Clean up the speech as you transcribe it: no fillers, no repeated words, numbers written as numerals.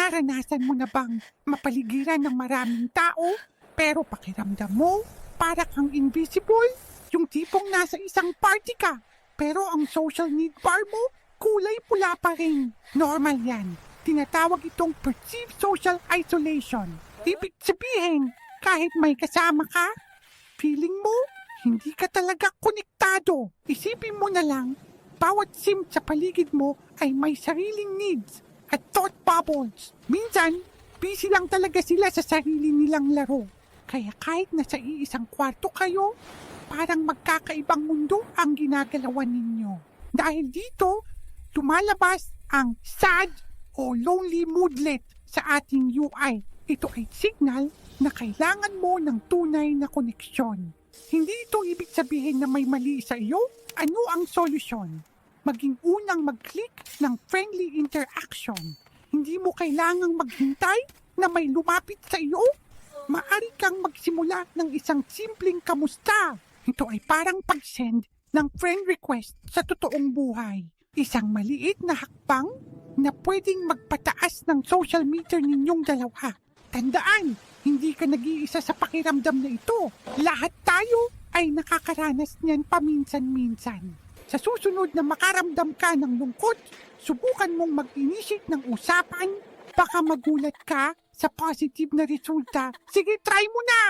Naranasan mo na bang mapaligiran ng maraming tao pero pakiramdam mo para kang invisible? Yung tipong nasa isang party ka pero ang social need bar mo kulay pula pa rin. Normal yan. Tinatawag itong perceived social isolation. Ibig sabihin, kahit may kasama ka, feeling mo hindi ka talaga konektado. Isipin mo na lang, bawat sim sa paligid mo ay may sariling needs at thought bubbles. Minsan, busy lang talaga sila sa sarili nilang laro. Kaya kahit nasa iisang kwarto kayo, parang magkakaibang mundo ang ginagalawan ninyo. Dahil dito, lumalabas ang sad o lonely moodlet sa ating UI. Ito ay signal na kailangan mo ng tunay na koneksyon. Hindi ito ibig sabihin na may mali sa iyo. Ano ang solusyon? Maging unang mag-click ng friendly interaction. Hindi mo kailangang maghintay na may lumapit sa iyo. Maaari kang magsimula ng isang simpleng kamusta. Ito ay parang pag-send ng friend request sa totoong buhay. Isang maliit na hakbang na pwedeng magpataas ng social meter ninyong dalawa. Tandaan, hindi ka nag-iisa sa pakiramdam na ito. Lahat tayo ay nakakaranas niyan paminsan-minsan. Sa susunod na makaramdam ka ng lungkot, subukan mong mag-initiate ng usapan. Baka magulat ka sa positive na resulta. Sige, try mo na!